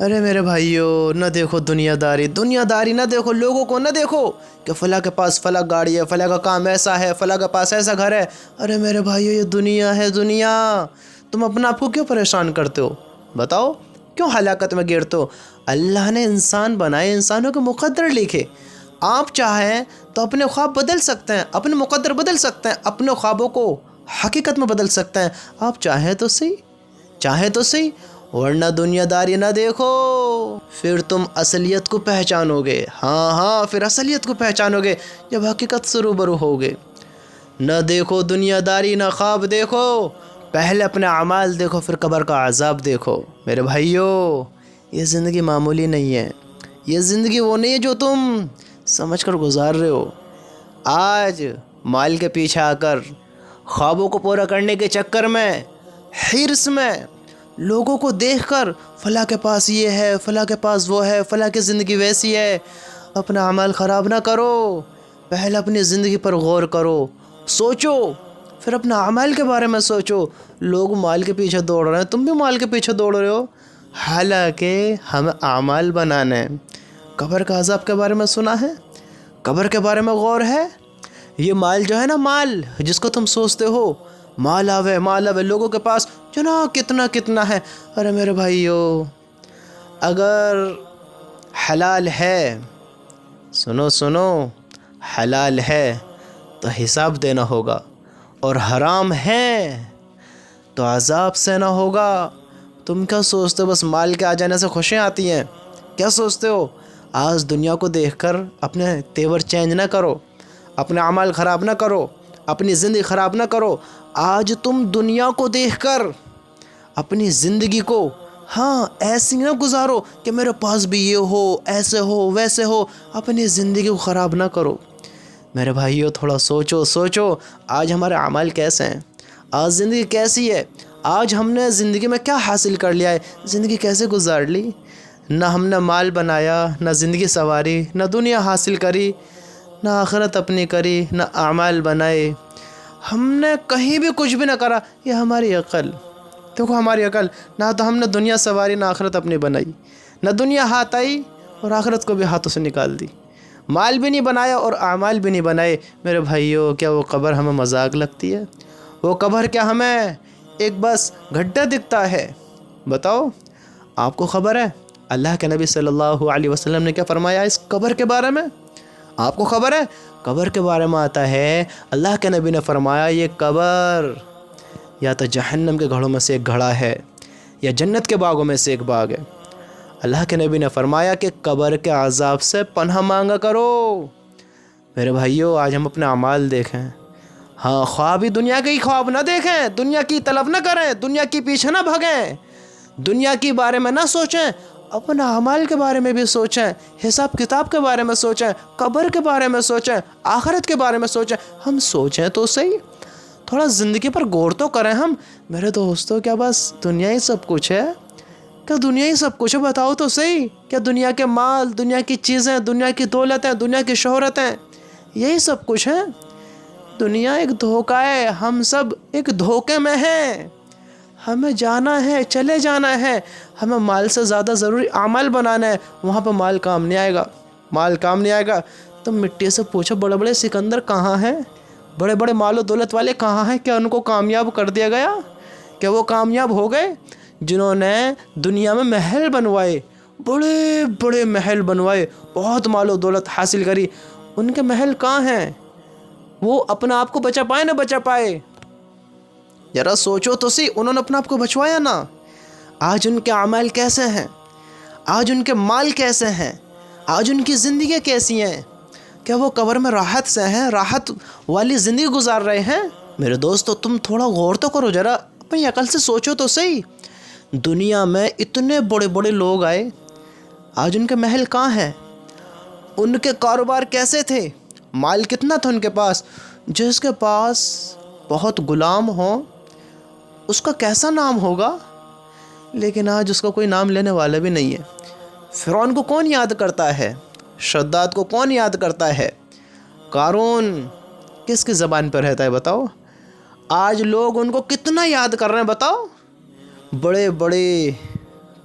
ارے میرے بھائیوں، نہ دیکھو دنیا داری نہ دیکھو، لوگوں کو نہ دیکھو کہ فلاں کے پاس فلاں گاڑی ہے، فلاں کا کام ایسا ہے، فلاں کے پاس ایسا گھر ہے۔ ارے میرے بھائیوں، یہ دنیا ہے دنیا۔ تم اپنا آپ کو کیوں پریشان کرتے ہو؟ بتاؤ کیوں ہلاکت میں گرتے ہو؟ اللہ نے انسان بنائے، انسانوں کے مقدر لکھے۔ آپ چاہیں تو اپنے خواب بدل سکتے ہیں، اپنے مقدر بدل سکتے ہیں، اپنے خوابوں کو حقیقت میں بدل سکتے ہیں۔ آپ چاہیں تو صحیح، ورنہ دنیا داری نہ دیکھو، پھر تم اصلیت کو پہچانو گے۔ ہاں پھر اصلیت کو پہچانو گے جب حقیقت سے روبرو ہوگے۔ نہ دیکھو دنیا داری، نہ خواب دیکھو، پہلے اپنے اعمال دیکھو، پھر قبر کا عذاب دیکھو۔ میرے بھائیوں، یہ زندگی معمولی نہیں ہے، یہ زندگی وہ نہیں ہے جو تم سمجھ کر گزار رہے ہو۔ آج مال کے پیچھے آ کر، خوابوں کو پورا کرنے کے چکر میں، حرص میں، لوگوں کو دیکھ کر فلاں کے پاس یہ ہے، فلاں کے پاس وہ ہے، فلاں کی زندگی ویسی ہے، اپنا عمل خراب نہ کرو۔ پہلے اپنی زندگی پر غور کرو، سوچو، پھر اپنا اعمال کے بارے میں سوچو۔ لوگ مال کے پیچھے دوڑ رہے ہیں، تم بھی مال کے پیچھے دوڑ رہے ہو، حالانکہ ہمیں اعمال بنانے ہیں۔ قبر کا عذاب کے بارے میں سنا ہے؟ قبر کے بارے میں غور ہے؟ یہ مال جو ہے نا، مال جس کو تم سوچتے ہو، مال آوے لوگوں کے پاس کتنا ہے۔ ارے میرے بھائیو، اگر حلال ہے، سنو، حلال ہے تو حساب دینا ہوگا، اور حرام ہے تو عذاب سہنا ہوگا۔ تم کیا سوچتے ہو بس مال کے آ جانے سے خوشیاں آتی ہیں؟ کیا سوچتے ہو؟ آج دنیا کو دیکھ کر اپنے تیور چینج نہ کرو، اپنے اعمال خراب نہ کرو، اپنی زندگی خراب نہ کرو۔ آج تم دنیا کو دیکھ کر اپنی زندگی کو ایسی نہ گزارو کہ میرے پاس بھی یہ ہو، ایسے ہو، ویسے ہو۔ اپنی زندگی کو خراب نہ کرو۔ میرے بھائیو، تھوڑا سوچو، آج ہمارے اعمال کیسے ہیں؟ آج زندگی کیسی ہے؟ آج ہم نے زندگی میں کیا حاصل کر لیا ہے؟ زندگی کیسے گزار لی؟ نہ ہم نے مال بنایا، نہ زندگی سنواری، نہ دنیا حاصل کری، نہ آخرت اپنی کری، نہ اعمال بنائے۔ ہم نے کہیں بھی کچھ بھی نہ کرا۔ یہ ہماری عقل، دیکھو ہماری عقل، نہ تو ہم نے دنیا سنواری، نہ آخرت اپنی بنائی، نہ دنیا ہاتھ آئی اور آخرت کو بھی ہاتھوں سے نکال دی۔ مال بھی نہیں بنایا اور اعمال بھی نہیں بنائے۔ میرے بھائیوں، کیا وہ قبر ہمیں مذاق لگتی ہے؟ وہ قبر کیا ہمیں ایک بس گڈھا دکھتا ہے؟ بتاؤ، آپ کو خبر ہے اللہ کے نبی صلی اللہ علیہ وسلم نے کیا فرمایا اس قبر کے بارے میں؟ آپ کو خبر ہے؟ قبر کے بارے میں آتا ہے، اللہ کے نبی نے فرمایا، یہ قبر یا تو جہنم کے گھڑوں میں سے ایک گھڑا ہے، یا جنت کے باغوں میں سے ایک باغ ہے۔ اللہ کے نبی نے فرمایا کہ قبر کے عذاب سے پناہ مانگا کرو۔ میرے بھائیوں، آج ہم اپنے اعمال دیکھیں۔ خواب ہی دنیا کے ہی خواب نہ دیکھیں، دنیا کی طلب نہ کریں، دنیا کی پیچھے نہ بھگیں، دنیا کے بارے میں نہ سوچیں، اپنا اعمال کے بارے میں بھی سوچیں، حساب کتاب کے بارے میں سوچیں، قبر کے بارے میں سوچیں، آخرت کے بارے میں سوچیں۔ ہم سوچیں تو صحیح، تھوڑا زندگی پر غور تو کریں ہم۔ میرے دوستو، کیا بس دنیا ہی سب کچھ ہے؟ کیا دنیا ہی سب کچھ ہے؟ بتاؤ تو صحیح، کیا دنیا کے مال، دنیا کی چیزیں، دنیا کی دولتیں، دنیا کی شہرتیں، یہی سب کچھ ہے؟ دنیا ایک دھوکہ ہے، ہم سب ایک دھوکے میں ہیں۔ ہمیں جانا ہے، چلے جانا ہے، ہمیں مال سے زیادہ ضروری اعمال بنانا ہے۔ وہاں پہ مال کام نہیں آئے گا۔ تم مٹی سے پوچھو، بڑے بڑے سکندر کہاں ہیں؟ بڑے بڑے مال و دولت والے کہاں ہیں؟ کیا ان کو کامیاب کر دیا گیا؟ کیا وہ کامیاب ہو گئے؟ جنہوں نے دنیا میں محل بنوائے، بڑے بڑے محل بنوائے، بہت مال و دولت حاصل کری، ان کے محل کہاں ہیں؟ وہ اپنا آپ کو بچا پائے نہ بچا پائے؟ ذرا سوچو تو صحیح، انہوں نے اپنا آپ کو بچوایا نا؟ آج ان کے اعمال کیسے ہیں؟ آج ان کے مال کیسے ہیں؟ آج ان کی زندگیاں کیسی ہیں؟ کیا وہ قبر میں راحت سے ہیں، راحت والی زندگی گزار رہے ہیں؟ میرے دوستو، تم تھوڑا غور تو کرو، ذرا اپنی عقل سے سوچو تو صحیح۔ دنیا میں اتنے بڑے بڑے لوگ آئے، آج ان کے محل کہاں ہیں؟ ان کے کاروبار کیسے تھے؟ مال کتنا تھا ان کے پاس؟ جس کے پاس بہت غلام ہوں، اس کا کیسا نام ہوگا؟ لیکن آج اس کا کوئی نام لینے والا بھی نہیں ہے۔ فرعون کو کون یاد کرتا ہے؟ شداد کو کون یاد کرتا ہے؟ قارون کس کی زبان پر رہتا ہے بتاؤ؟ آج لوگ ان کو کتنا یاد کر رہے ہیں بتاؤ؟ بڑے بڑے